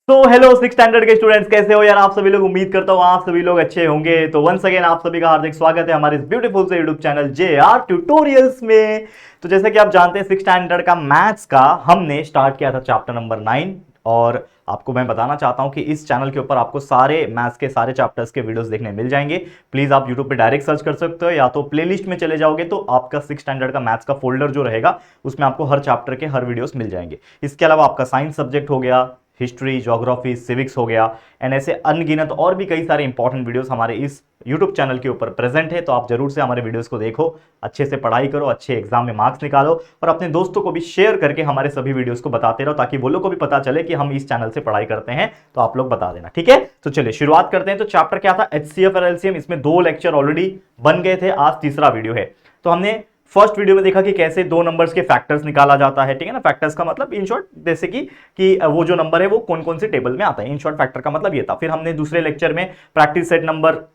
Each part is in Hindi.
तो हेलो सिक्स स्टैंडर्ड के स्टूडेंट्स, कैसे हो यार आप सभी लोग। उम्मीद करता हूँ आप सभी लोग अच्छे होंगे। तो वंस अगेन आप सभी का हार्दिक स्वागत है हमारे इस ब्यूटीफुल से यूट्यूब चैनल JR ट्यूटोरियल्स में। तो जैसे कि आप जानते हैं सिक्स स्टैंडर्ड का मैथ्स का हमने स्टार्ट किया था चैप्टर नंबर 9। और आपको मैं बताना चाहता हूं कि इस चैनल के ऊपर आपको सारे मैथ्स के सारे चैप्टर्स के वीडियोस देखने मिल जाएंगे। प्लीज आप यूट्यूब पे डायरेक्ट सर्च कर सकते हो या तो प्लेलिस्ट में चले जाओगे तो आपका सिक्स स्टैंडर्ड का मैथ्स का फोल्डर जो रहेगा उसमें आपको हर चैप्टर के हर वीडियोस मिल जाएंगे। इसके अलावा आपका साइंस सब्जेक्ट हो गया, हिस्ट्री, ज्योग्राफी, सिविक्स हो गया एंड ऐसे अनगिनत और भी कई सारे इंपॉर्टेंट वीडियोस हमारे इस यूट्यूब चैनल के ऊपर प्रेजेंट है। तो आप जरूर से हमारे वीडियोस को देखो, अच्छे से पढ़ाई करो, अच्छे एग्जाम में मार्क्स निकालो और अपने दोस्तों को भी शेयर करके हमारे सभी वीडियोस को बताते रहो ताकि वो लोग को भी पता चले कि हम इस चैनल से पढ़ाई करते हैं। तो आप लोग बता देना, ठीक है। तो चलिए शुरुआत करते हैं। तो चैप्टर क्या था, HCF और LCM। इसमें 2 लेक्चर ऑलरेडी बन गए थे, आज तीसरा वीडियो है। तो हमने फर्स्ट वीडियो में देखा कि कैसे दो नंबर्स के फैक्टर्स निकाला जाता है, ठीक है ना। फैक्टर्स का मतलब इन शॉर्ट जैसे कि वो जो नंबर है वो कौन कौन से टेबल में आता है, इन शॉर्ट फैक्टर का मतलब ये था। फिर हमने दूसरे लेक्चर में प्रैक्टिस सेट नंबर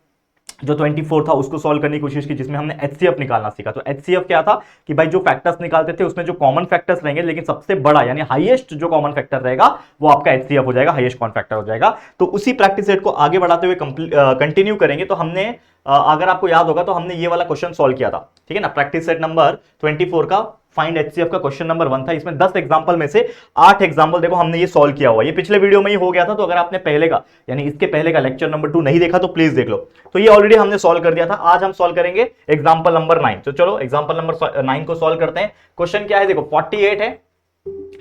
जो 24 था उसको सॉल्व करने की कोशिश की, जिसमें हमने HCF निकालना सीखा। तो HCF क्या था कि भाई जो फैक्टर्स निकालते थे उसमें जो कॉमन फैक्टर्स रहेंगे लेकिन सबसे बड़ा यानी हाईएस्ट जो कॉमन फैक्टर रहेगा वो आपका HCF हो जाएगा, हाईएस्ट कॉमन फैक्टर हो जाएगा। तो उसी प्रैक्टिस सेट को आगे बढ़ाते हुए कंटिन्यू करेंगे। तो हमने अगर आपको याद होगा तो हमने ये वाला क्वेश्चन सॉल्व किया था, ठीक है ना। प्रैक्टिस सेट नंबर 24 का फाइंड HCF का क्वेश्चन नंबर 1 था। इसमें 10 एग्जांपल में से 8 एग्जांपल देखो हमने ये सॉल्व किया हुआ। ये पिछले वीडियो में ही हो गया था। तो अगर आपने पहले का यानी इसके पहले का लेक्चर नंबर 2 नहीं देखा तो प्लीज देख लो। तो ये ऑलरेडी हमने सॉल्व कर दिया था। आज हम सॉल्व करेंगे एग्जांपल नंबर 9। तो चलो एग्जांपल नंबर 9 को सॉल्व करते हैं। क्वेश्चन क्या है देखो, 48 है,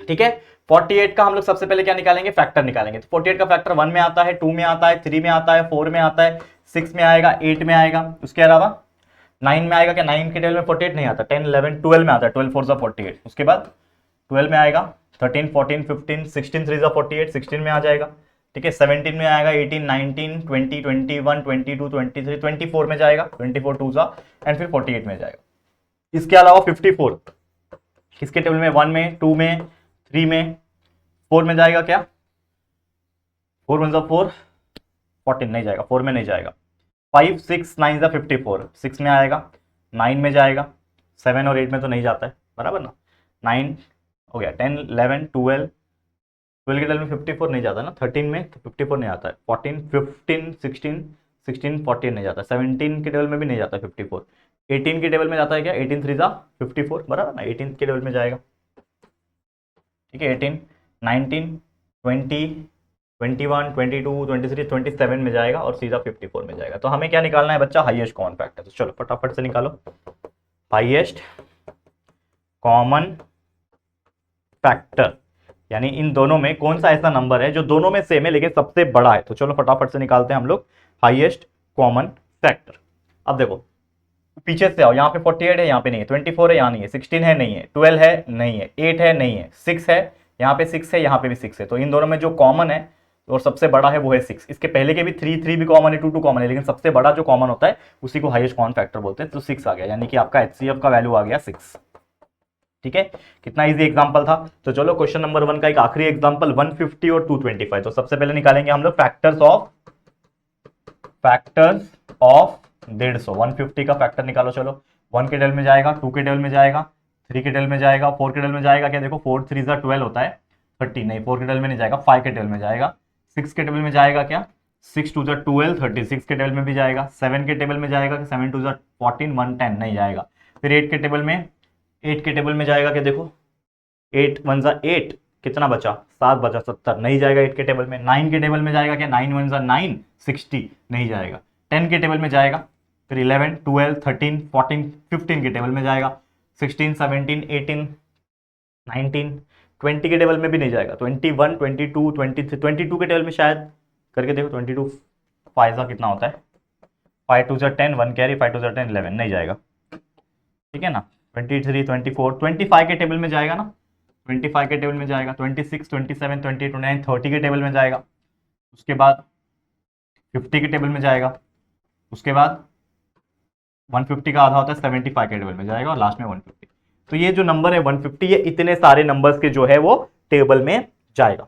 ठीक है। 48 का हम लोग सबसे पहले क्या निकालेंगे, फैक्टर निकालेंगे। तो 48 का फैक्टर 1 में आता है, 2 में आता है, 3 में आता है, 4 में आता है, 6 में आएगा, 8 में आएगा। उसके अलावा 9 में आएगा क्या, 9 के टेबल में 48 नहीं आता, 10 11 12 में आता है, 12 4 जा 48। उसके बाद 12 में आएगा 13 14 15 16 3 जा 48, 16 में आ जाएगा, ठीक है। 17 में आएगा 18 19 20 21 22 23 24 में जाएगा, 24 2 जा एंड फिर 48 में जाएगा। इसके अलावा 54 किसके टेबल में, 1 में, 2 में, 3 में, 4 में जाएगा क्या, 4 1 जा 4 14 नहीं जाएगा, 4 में नहीं जाएगा। 5 6 9 जा 54 6 में आएगा, 9 में जाएगा, 7 और 8 में तो नहीं जाता है, बराबर ना। 9 हो गया, 10 11 12 12 के टेबल में 54 नहीं जाता ना, 13 में तो 54 नहीं आता है, 14 15 16 16 14 नहीं जाता, 17 के टेबल में भी नहीं जाता 54, 18 के टेबल में जाता है क्या, 18 3 जा 54, बराबर ना, 18 के टेबल में जाएगा, ठीक है। 18 19 20 21 22 23 27 में जाएगा और सीधा 54 में जाएगा। तो हमें क्या निकालना है बच्चा, हाईएस्ट कॉमन फैक्टर। तो चलो फटाफट से निकालो, हाईएस्ट कॉमन फैक्टर यानी इन दोनों में कौन सा ऐसा नंबर है जो दोनों में सेम है लेकिन सबसे बड़ा है। तो चलो फटाफट से निकालते हैं हम लोग हाईएस्ट कॉमन फैक्टर। अब देखो पीछे से आओ, यहाँ पे 48 है, यहाँ पे नहीं है, 24 है, यहाँ नहीं है, 16 है, नहीं है, 12 है, नहीं है, 8 है, नहीं है, 6 है, यहाँ पे 6 है, यहाँ पे भी 6 है। तो इन दोनों में जो कॉमन है और सबसे बड़ा है वो है 6। इसके पहले के भी 3 3 भी कॉमन है, 2 2 कॉमन है, लेकिन सबसे बड़ा जो कॉमन होता है उसी को हाईएस्ट कॉमन फैक्टर बोलते हैं। तो 6 आ गया, यानी कि आपका HCF का वैल्यू आ गया 6, ठीक है। कितना इजी एग्जांपल था। तो चलो क्वेश्चन नंबर 1 का एक आखिरी एग्जांपल 150 और 225। तो सबसे पहले निकालेंगे हम लोग फैक्टर्स ऑफ 150। 150 का फैक्टर निकालो। चलो 1 के टेबल में जाएगा, 2 के टेबल में जाएगा, 3 के टेबल में जाएगा, 4 के टेबल में जाएगा क्या, देखो 4 3 जा 12 होता है, 30 नहीं, 4 के टेबल में नहीं जाएगा, 5 के टेबल में जाएगा, 6 के टेबल में जाएगा क्या, 6 2 जा 12 36 के टेबल में भी जाएगा, 7 के टेबल में जाएगा, 7 2 जा 14 1 10 नहीं जाएगा। फिर 8 के टेबल में, 8 के टेबल में जाएगा क्या, देखो 8 1 जा 8 कितना बचा, 7 बचा 70 नहीं जाएगा 8 के टेबल में। 9 के टेबल में जाएगा क्या, 9 1 जा 9 60 नहीं जाएगा। 10 के टेबल में जाएगा, फिर 11 12 13 14 15 के टेबल में जाएगा, 16 17 18 19 20 के टेबल में भी नहीं जाएगा, 21 22 23 22 के टेबल में शायद करके देखो, 22 5 जा कितना होता है, 5 2 जा 10 1 कैरी, 5 2 जा 10 11 नहीं जाएगा, ठीक है ना। 23 24 25 के टेबल में जाएगा ना, 25 के टेबल में जाएगा, 26 27 28 29 30 के टेबल में जाएगा। उसके बाद 50 के टेबल में जाएगा। उसके बाद 150 का आधा होता है 75 के टेबल में जाएगा और लास्ट में 150। तो ये जो नंबर है 150 ये इतने सारे नंबर्स के जो है वो टेबल में जाएगा।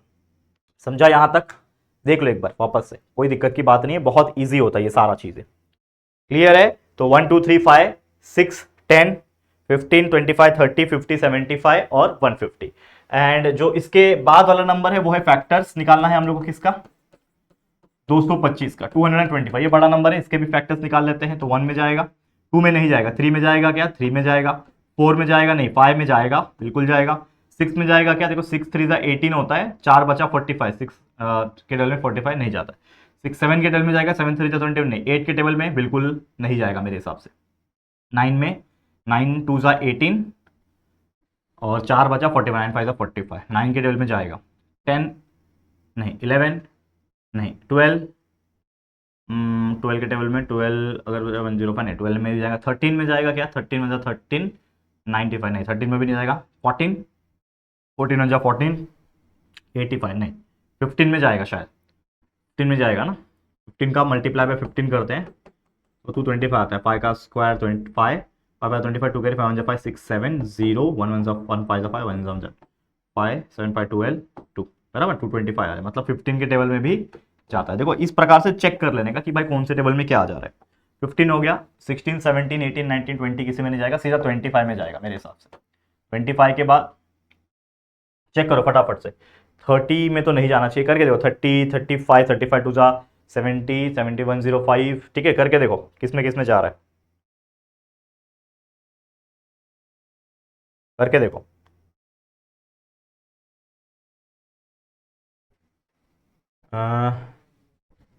समझा यहां तक, देख लो एक बार वापस से, कोई दिक्कत की बात नहीं है, बहुत ईजी होता है ये सारा चीजें, क्लियर है। तो 1 2 3 5 6 10 15 25 30 50 75 और 150। एंड जो इसके बाद वाला नंबर है वो है फैक्टर्स निकालना है हम लोग को किसका, 225 का, 225, ये बड़ा नंबर है, इसके भी फैक्टर्स निकाल लेते हैं। तो 1 में जाएगा, 2 में नहीं जाएगा, 3 में जाएगा क्या, 3 में जाएगा, 4 में जाएगा नहीं, 5 में जाएगा, बिल्कुल जाएगा, 6 में जाएगा क्या, देखो 6 3 18 होता है, 4 बचा 45, 6 के टेबल में 45 नहीं जाता है, 6 7 के टेबल में जाएगा, 7 3 21 नहीं, 8 के टेबल में बिल्कुल नहीं जाएगा मेरे हिसाब से, 9 में 9 2 18 और 4 बचा 45, 5 45, 9 के टेबल में जाएगा, 10 नहीं, 11 नहीं, 12 12 के टेबल में 12 अगर 105 नहीं, 12 में भी जाएगा, 13 में जाएगा क्या, 13 में जाएगा 13 95 नहीं, 13 में भी नहीं जाएगा, 14 14 में जाएगा 14 85 नहीं, 15 में जाएगा शायद, 15 में जाएगा ना, 15 का मल्टीप्लाई बाय 15 करते हैं तो 225 आता है, पाई का स्क्वायर 25, 5 25 2 कैरी 5 5 6 7 0 1 1 1 5 5 1 1 5 7 5 12 2 बराबर 225 आ रहा है, मतलब 15 के टेबल में भी जाता है। देखो इस प्रकार से चेक कर लेने का कि भाई कौन से टेबल में क्या आ जा रहा है। 15 हो गया, 16 17 18 19 20 किसी में नहीं जाएगा, सीधा 25 में जाएगा मेरे हिसाब से। 25 के बाद चेक करो फटाफट से, 30 में तो नहीं जाना चाहिए, करके देखो 30 35 35 टू जा 70 71 05, ठीक है, करके देखो किस में जा रहा है, करके देखो। आ,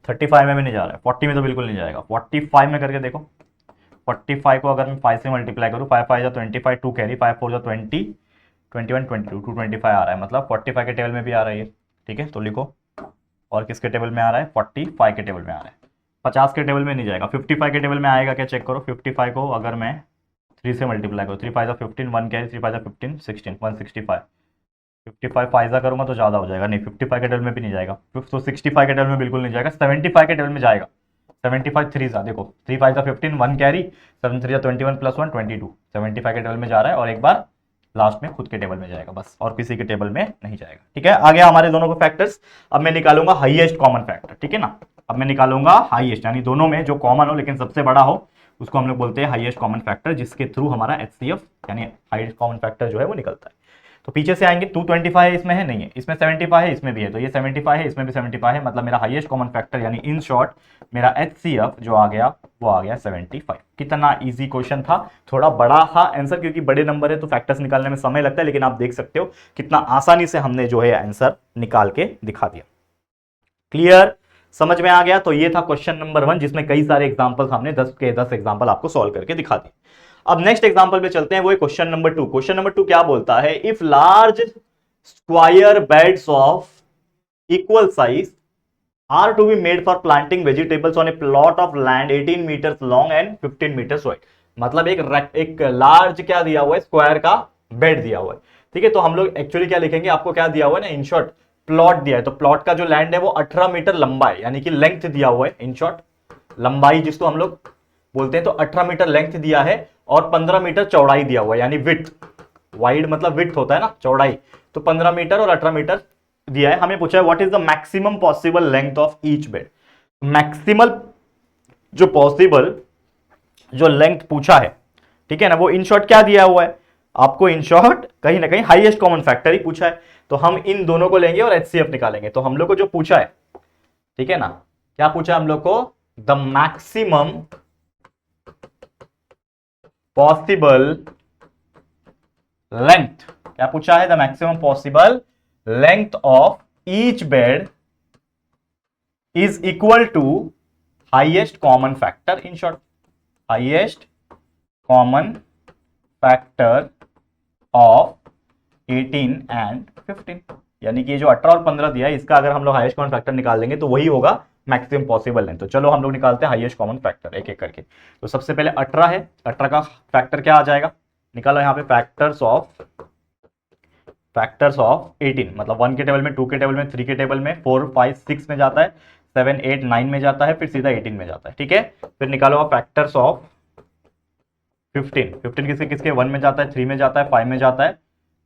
35 में भी नहीं जा रहा है, 40 में तो बिल्कुल नहीं जाएगा, 45 में करके देखो। 45 को अगर मैं 5 से मल्टीप्लाई करूँ, 5 5 जा 25, 2 कैरी, 5 4 जा 20 21 22 225 आ रहा है, मतलब 45 के टेबल में भी आ रहा है ये, ठीक है, तो लिखो। और किसके टेबल में आ रहा है, 45 के टेबल में आ रहा है, 50 के टेबल में नहीं जाएगा, 55 के टेबल में आएगा क्या, चेक करो। 55 को अगर मैं 3 से मल्टीप्लाई करूँ, 3 5 जा 15, 1 कैरी, 3 5 जा 15 16 165, 55 फाइजा करूंगा तो ज़्यादा हो जाएगा, नहीं 55 के टेबल में भी नहीं जाएगा, तो 65 के टेबल में बिल्कुल नहीं जाएगा, 75 के टेबल में जाएगा। 75 3 जा देखो, 3 5 जा 15, 1 कैरी, 7 3 जा 21 प्लस 1 22, 75 के टेबल में जा रहा है, और एक बार लास्ट में खुद के टेबल में जाएगा बस, और किसी के टेबल में नहीं जाएगा, ठीक है। आ गया हमारे दोनों को फैक्टर्स। अब मैं निकालूंगा हाईएस्ट कॉमन फैक्टर, ठीक है ना। अब मैं निकालूंगा हाईएस्ट, यानी दोनों में जो कॉमन हो लेकिन सबसे बड़ा हो, उसको हम लोग बोलते हैं हाईएस्ट कॉमन फैक्टर, जिसके थ्रू हमारा एचसीएफ यानी हाईएस्ट कॉमन फैक्टर जो है वो निकलता है। तो पीछे से आएंगे, 225 इसमें है, नहीं है, इसमें 75 है, इसमें भी है, तो ये 75 है, इसमें भी 75 है, मतलब मेरा हाईएस्ट कॉमन फैक्टर यानी इन शॉर्ट मेरा एचसीएफ जो आ गया वो आ गया 75। कितना इजी क्वेश्चन था, थोड़ा बड़ा था आंसर क्योंकि बड़े नंबर है तो फैक्टर्स निकालने में समय लगता है, लेकिन आप देख सकते हो कितना आसानी से हमने जो है आंसर निकाल के दिखा दिया। क्लियर, समझ में आ गया। तो ये था क्वेश्चन नंबर 1, जिसमें कई सारे एग्जांपल्स हमने 10 के 10 एग्जांपल आपको सॉल्व करके दिखा दिए। अब नेक्स्ट एग्जांपल पे चलते हैं, वो है क्वेश्चन नंबर 2। क्वेश्चन नंबर 2 क्या बोलता है, if large square beds of equal size are to be made for planting vegetables on a plot of land 18 metres long and 15 metres wide, मतलब एक लार्ज क्या दिया हुआ है, स्क्वायर का बेड दिया हुआ है, ठीक है। तो हम लोग एक्चुअली क्या लिखेंगे, आपको क्या दिया हुआ है ना, इन शॉर्ट प्लॉट दिया है, तो प्लॉट का जो लैंड है वो 18 मीटर लंबा है, यानी कि लेंथ दिया हुआ है, इन शॉर्ट लंबाई जिसको हम लोग बोलते हैं, तो 18 मीटर लेंथ दिया है और 15 मीटर चौड़ाई दिया हुआ है, यानी विड्थ, वाइड मतलब विड्थ होता है ना, चौड़ाई, तो 15 मीटर और 18 मीटर दिया है। हमें पूछा है what is the maximum possible length of each bed, maximal जो पॉसिबल जो लेंथ पूछा है, ठीक है ना, वो इन शॉर्ट क्या दिया हुआ है आपको, इन शॉर्ट कहीं ना कहीं हाईएस्ट कॉमन फैक्टर ही पूछा है, तो हम इन दोनों को लेंगे और एचसीएफ निकालेंगे। तो हम लोग को जो पूछा है, ठीक है ना, क्या पूछा हम लोग को, द मैक्सिमम पॉसिबल लेंथ, क्या पूछा है, the maximum possible length of each bed is equal to highest common factor, in short highest common factor of 18 and 15, यानी कि ये जो 18 और 15 दिया है, इसका अगर हम लोग हाईएस्ट कॉमन फैक्टर निकाल लेंगे तो वही होगा मैक्सिमम पॉसिबल लेंथ। तो चलो हम लोग निकालते हैं हाईएस्ट कॉमन फैक्टर एक एक करके। तो सबसे पहले 18 है, 18 का फैक्टर क्या आ जाएगा, निकालो यहाँ पे फैक्टर्स ऑफ 18, मतलब 1 के टेबल में, 2 के टेबल में, 3 के टेबल में, 4 5 6 में जाता है, 7 8 9 में जाता है, फिर सीधा 18 में जाता है, ठीक है। फिर निकालो आप फैक्टर्स ऑफ 15, 15 किसके किसके, 1 में जाता है, 3 में जाता है, 5 में जाता है,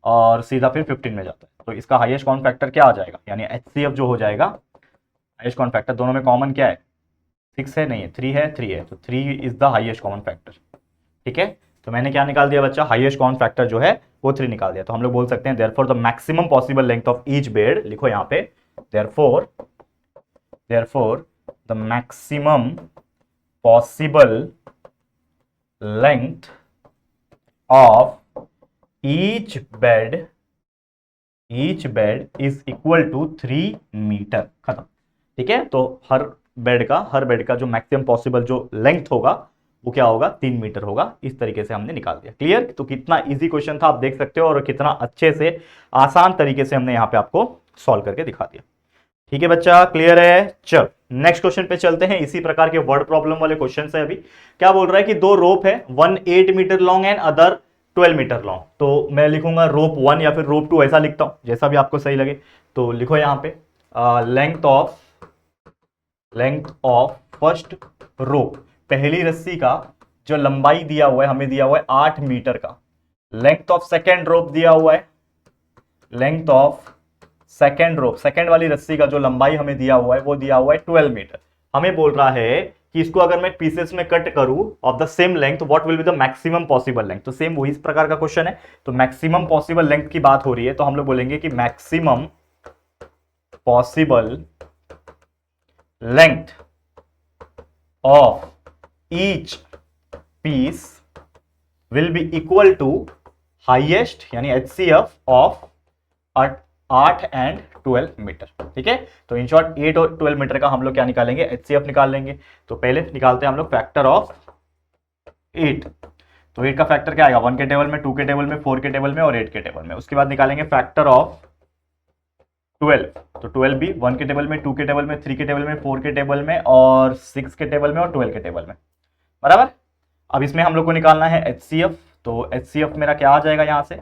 और सीधा फिर 15 में जाता है। तो इसका हाईएस्ट कॉमन फैक्टर क्या आ जाएगा, यानी एचसीएफ जो हो जाएगा, हाईएस्ट कॉमन फैक्टर दोनों में कॉमन क्या है, 6 है, नहीं है, 3 है, 3 है, तो 3 is the highest common factor, ठीक है। तो मैंने क्या निकाल दिया बच्चा, हाईएस्ट कॉमन फैक्टर जो है वो 3 निकाल दिया। तो हम लोग बोल सकते हैं therefore the maximum possible length of each bed, लिखो यहाँ पे therefore the maximum possible length of each bed is equal to 3 metre. खत्म। ठीक है, तो हर बेड का जो मैक्सिमम पॉसिबल जो लेंथ होगा वो क्या होगा, 3 मीटर होगा। इस तरीके से हमने निकाल दिया। क्लियर? तो कितना इजी क्वेश्चन था आप देख सकते हो, और कितना अच्छे से आसान तरीके से हमने यहां पे आपको सॉल्व करके दिखा दिया। ठीक है बच्चा, क्लियर है? चल नेक्स्ट क्वेश्चन पे चलते हैं। इसी प्रकार के वर्ड प्रॉब्लम वाले क्वेश्चन है। अभी क्या बोल रहा है कि दो रोप है, one 8 metre long and other 12 metre long. तो मैं लिखूंगा रोप 1 या फिर रोप 2, ऐसा लिखता हूं, जैसा भी आपको सही लगे। तो लिखो यहां पे लेंथ ऑफ फर्स्ट रोप, पहली रस्सी का जो लंबाई दिया हुआ है, हमें दिया हुआ है 8 मीटर का। लेंथ ऑफ सेकेंड रोप दिया हुआ है, length of second rope, second वाली रस्सी का जो लंबाई हमें दिया हुआ है वो दिया हुआ है 12 मीटर। हमें बोल रहा है कि इसको अगर मैं पीसेस में कट करूं of the same length, what will be the maximum possible length. तो सेम वही इस प्रकार का क्वेश्चन है। तो मैक्सिमम पॉसिबल लेंथ की बात हो रही है, तो हम लोग बोलेंगे कि maximum possible length of each piece will be equal to highest यानी HCF ऑफ 8 एंड 12 मीटर। ठीक है, तो इन शॉर्ट 8 और 12 मीटर का हम लोग क्या निकालेंगे, HCF निकाल लेंगे। तो पहले निकालते हैं हम लोग फैक्टर ऑफ 8। तो 8 का फैक्टर क्या आएगा, 1 के टेबल में, 2 के टेबल में, 4 के टेबल में और 8 के टेबल में। उसके बाद निकालेंगे फैक्टर ऑफ 12। तो 12 भी 1 के टेबल में, 2 के टेबल में, 3 के टेबल में, 4 के टेबल में और 6 के टेबल में और 12 के टेबल में। बराबर। अब इसमें हम लोग को निकालना है HCF। तो HCF मेरा क्या आ जाएगा यहाँ से,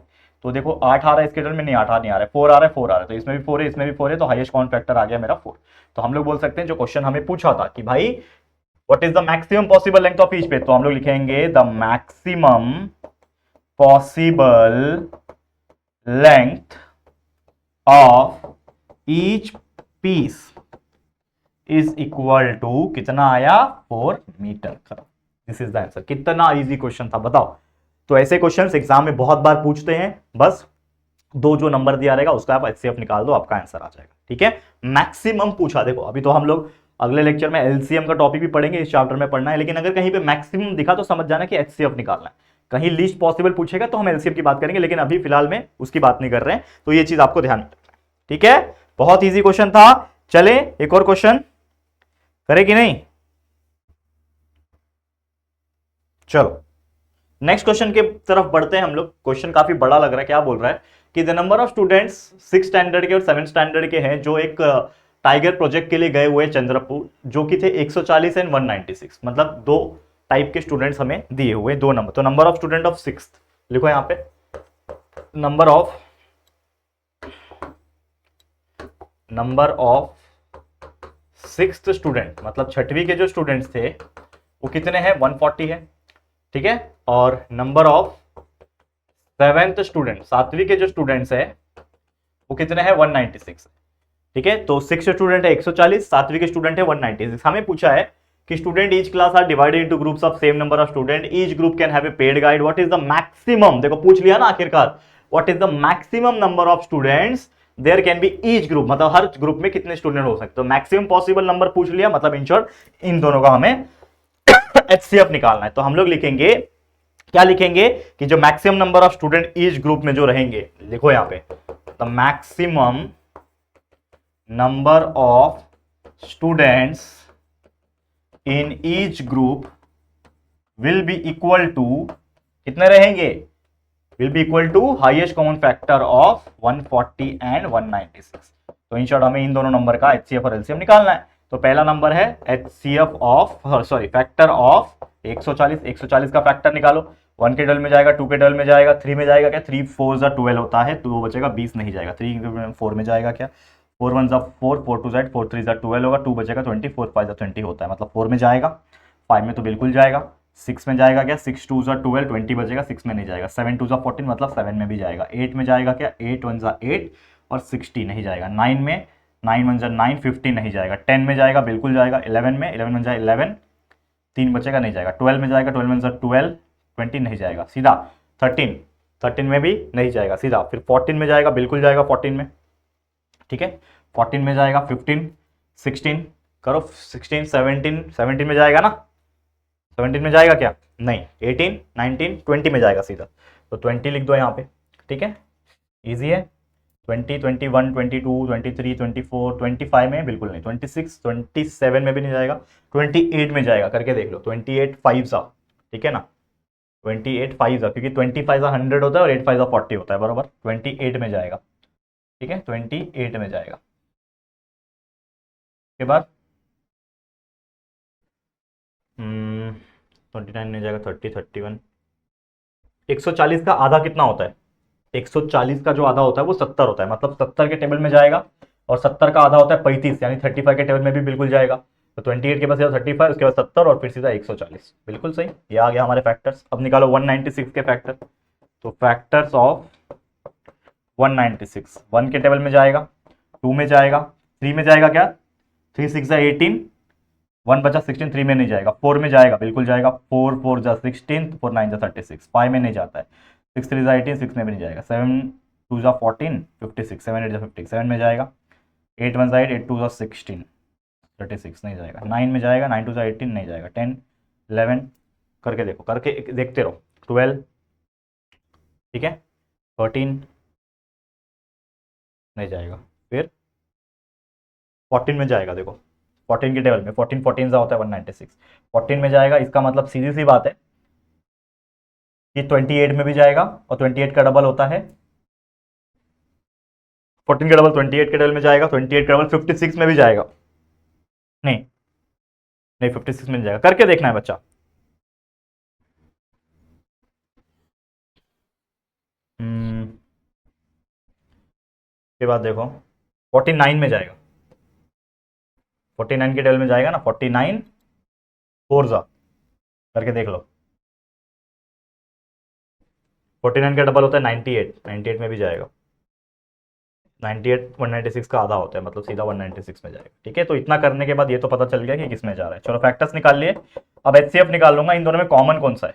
तो देखो 8 आ रहा है इसके टेबल में, नहीं 8 नहीं आ रहा है, 4 आ रहा है, 4 आ रहा है, तो इसमें भी 4 है, इसमें भी 4 है, तो हाईएस्ट कॉमन फैक्टर आ गया मेरा 4। तो हम लोग बोल सकते हैं जो क्वेश्चन हमें पूछा था कि भाई what is the maximum possible length of each page, तो हम लोग लिखेंगे the maximum possible length of each piece is equal to कितना आया, 4 metre. This is the answer. कितना इजी क्वेश्चन था बताओ। तो ऐसे क्वेश्चंस एग्जाम में बहुत बार पूछते हैं, बस दो जो नंबर दिया रहेगा उसका आप HCF निकाल दो, आपका आंसर आ जाएगा। ठीक है, मैक्सिमम पूछा। देखो अभी तो हम लोग अगले लेक्चर में LCM का टॉपिक भी पढ़ेंगे, इस चैप्टर में पढ़ना है, लेकिन अगर कहीं पे मैक्सिमम दिखा तो समझ जाना कि HCF निकालना है। कहीं लीस्ट पॉसिबल पूछेगा तो हम LCM की बात करेंगे, लेकिन अभी फिलहाल में उसकी बात नहीं कर रहे हैं। तो ये चीज आपको ध्यान में रखना है। ठीक है, बहुत ईजी क्वेश्चन था। चले एक और क्वेश्चन करे कि नहीं, चलो नेक्स्ट क्वेश्चन के तरफ बढ़ते हैं हम लोग। क्वेश्चन काफी बड़ा लग रहा है। क्या बोल रहा है कि the number of students 6 standard के और 7 स्टैंडर्ड के हैं जो एक टाइगर प्रोजेक्ट के लिए गए हुए चंद्रपुर, जो कि थे 140 एंड 196, मतलब दो टाइप के स्टूडेंट्स हमें दिए हुए, दो नंबर। तो नंबर ऑफ स्टूडेंट ऑफ 6 लिखो यहां पे, नंबर ऑफ 6th स्टूडेंट, मतलब 6वीं के जो स्टूडेंट्स थे वो कितने हैं, 140 है। ठीक है, और नंबर ऑफ 7th स्टूडेंट, 7वीं के जो स्टूडेंट्स है वो कितने हैं, 196। ठीक है, तो 6 स्टूडेंट है 140, 7वीं के स्टूडेंट है 196। हमें पूछा है कि student each class are divided into groups of same number of student, each group can have a paid guide, what is the maximum, देखो पूछ लिया ना आखिरकार, what is the maximum number of students there can be each group, मतलब हर ग्रुप में कितने स्टूडेंट हो सकते, तो मैक्सिमम पॉसिबल नंबर पूछ लिया, मतलब इन शॉर्ट इन दोनों का हमें HCF निकालना है। तो हम लोग लिखेंगे, क्या लिखेंगे कि जो maximum number of student each group में जो रहेंगे, लिखो यहां पे the maximum number of students in each group will be equal to, कितने रहेंगे, will be equal to highest common factor of 140 and 196। तो इन शॉर्ट हमें इन दोनों नंबर का HCF और LCM निकालना है। तो पहला नंबर है HCF of, sorry factor of 140, 140 का फैक्टर निकालो, 1 के टेबल में जाएगा, 2 के टेबल में जाएगा, 3 में जाएगा क्या, 3 4 12 होता है, तो वो बचेगा 20 नहीं जाएगा, 3 4 में जाएगा क्या, 4 1 4, 4 2 4 3 12 होगा, 2 बचेगा 20, 4 5 20 होता है, मतलब 4 में जाएगा, 5 में तो बिल्कुल जाएगा, 6 में जाएगा क्या, 6 2 12 20 बचेगा, 6 में नहीं जाएगा, 7 2 14 मतलब 7 में भी जाएगा, 8 में जाएगा क्या, 8 1 8 और 60 नहीं जाएगा, 9 में 9 1 9 15 नहीं जाएगा, 10 में जाएगा बिल्कुल जाएगा, 11 में 11 1 11 3 बचेगा नहीं जाएगा, 12 में जाएगा, 12 1 12 20 नहीं जाएगा, सीधा 13 13 में भी नहीं जाएगा सीधा, फिर 14 में जाएगा, बिल्कुल जाएगा 14 में, ठीक है। 14 में जाएगा, 15, 16 करो, 16, 17 में जाएगा ना, 17 में जाएगा क्या, नहीं, 18, 19, 20 में जाएगा सीधा, तो 20 लिख दो यहाँ पे, ठीक है, इजी है। 20, 21, 22, 23, 24, 25 में बिल्कुल नहीं, 26, 27 में भी नहीं जाएगा, 28 में जाएगा, करके देख लो, 28 5 सा, ठीक है ना, 28 5 सा, क्योंकि 25 सा 100 होता है और 8 5 सा 40 होता है, बराबर, 28 में जाएगा, ठीक है, 28 में जाएगा। के बाद 29 में जाएगा, 30, 31, 140 का आधा कितना होता है, 140 का जो आधा होता है वो 70 होता है, मतलब 70 के टेबल में जाएगा, और 70 का आधा होता है 35, यानी 35 के टेबल में भी बिल्कुल जाएगा, तो 28 के पास 35, उसके बाद 70 और फिर सीधा 140, बिल्कुल सही, ये आ गया हमारे फैक्टर्स। अब निकालो 196 के फैक्टर, तो फैक्टर्स ऑफ 196, 1 के टेबल में जाएगा, 2 में जाएगा, 3 में जाएगा क्या, 3 6 18, 1 बचा 16, 3 में नहीं जाएगा, 4 में जाएगा, बिल्कुल जाएगा, 4 4 जा 16, 4 9 जा 36, 5 में नहीं जाता है, 6 3 जा 18, 6 में भी नहीं जाएगा, 7 2 जा 14, 56, 7 8 जा 50, 7 में जाएगा, 8 1 जा 8, 8 2 जा 16, 36 नहीं जाएगा, 9 में जाएगा, 9 2 जा 18 नहीं जाएगा, 10 11 करके देखो, करके देखते रहो, 12, ठीक है, 13 नहीं जाएगा, फिर 14 में जाएगा, देखो 14 के टेबल में 14 14 सा होता है 196, 14 में जाएगा, इसका मतलब सीधी सी बात है कि 28 में भी जाएगा, और 28 का डबल होता है, 14 का डबल 28 के टेबल में जाएगा, 28 का डबल 56 में भी जाएगा, नहीं नहीं 56 में नहीं जाएगा, करके देखना है बच्चा। के बाद देखो 49 में जाएगा, 49 के टेबल में जाएगा ना, 49 4 जा, करके देख लो, 49 का डबल होता है 98, 98 में भी जाएगा, 98 196 का आधा होता है, मतलब सीधा 196 में जाएगा, ठीक है। तो इतना करने के बाद ये तो पता चल गया कि किस में जा रहा है। चलो फैक्टर्स निकाल लिए, अब एचसीएफ निकाल लूंगा, इन दोनों में कॉमन कौन सा है,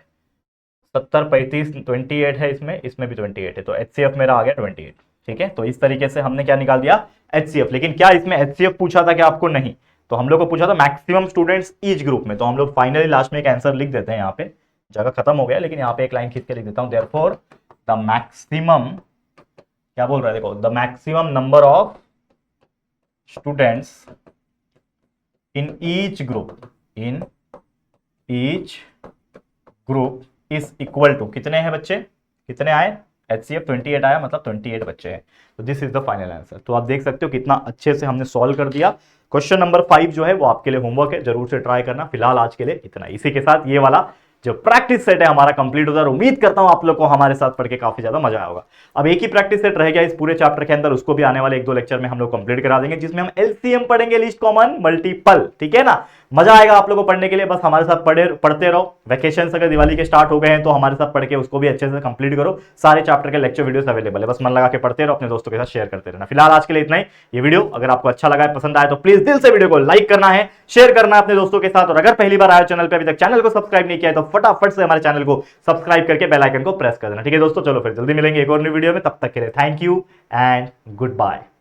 70 35 28 है, इसमें भी 28 है, तो एचसीएफ मेरा आ गया 28, ठीक है। तो इस तरीके से हमने क्या निकाल दिया, एचसीएफ। लेकिन क्या इसमें एचसीएफ पूछा था कि आपको, नहीं, तो हम लोग को पूछा था मैक्सिमम स्टूडेंट्स ईच ग्रुप में, तो हम लोग फाइनली लास्ट में एक आंसर लिख देते हैं, यहाँ पे जगह खत्म हो गया, लेकिन यहाँ पे एक लाइन खींच के लिख देता हूँ, देयरफॉर द मैक्सिमम, क्या बोल रहा है देखो, the maximum number of students in each group is equal to, कितने हैं बच्चे, कितने आए, एचसीएफ 28 आया, मतलब 28 बच्चे हैं, तो this is the final answer. तो आप देख सकते हो कितना अच्छे से हमने सॉल्व कर दिया। क्वेश्चन नंबर 5 जो है वो आपके लिए होमवर्क है, जरूर से ट्राई करना। फिलहाल आज के लिए इतना, इसी के साथ ये वाला जो प्रैक्टिस सेट है हमारा कंप्लीट होता है, उम्मीद करता हूं आप लोग को हमारे साथ पढ़ के काफी ज्यादा मजा आया होगा। अब एक ही प्रैक्टिस सेट रह गया इस पूरे चैप्टर के अंदर, उसको भी आने वाले 1-2 लेक्चर में हम लोग कंप्लीट करा देंगे, जिसमें हम एलसीएम पढ़ेंगे, लिस्ट कॉमन मल्टीपल, ठीक है ना। मजा आएगा आप लोगों को पढ़ने के लिए, बस हमारे साथ पढ़ते रहो। वैकेशन अगर दिवाली के स्टार्ट हो गए हैं तो हमारे साथ पढ़ के उसको भी अच्छे से कंप्लीट करो। सारे चैप्टर के लेक्चर वीडियोस अवेलेबल है, बस मन लगा के पढ़ते रहो, अपने दोस्तों के साथ शेयर करते रहना। फिलहाल आज के लिए इतना ही। ये वीडियो अगर आपको अच्छा लगा है, पसंद आए, तो प्लीज दिल से वीडियो को लाइक करना है, शेयर करना है अपने दोस्तों के साथ, और अगर पहली बार आए चैनल पे, अभी तक चैनल को सब्सक्राइब नहीं किया है, तो फटाफट से हमारे चैनल को सब्सक्राइब करके बेल आइकन को प्रेस कर देना, ठीक है दोस्तों। चलो फिर जल्दी मिलेंगे एक और नई वीडियो में, तब तक के लिए thank you and good bye.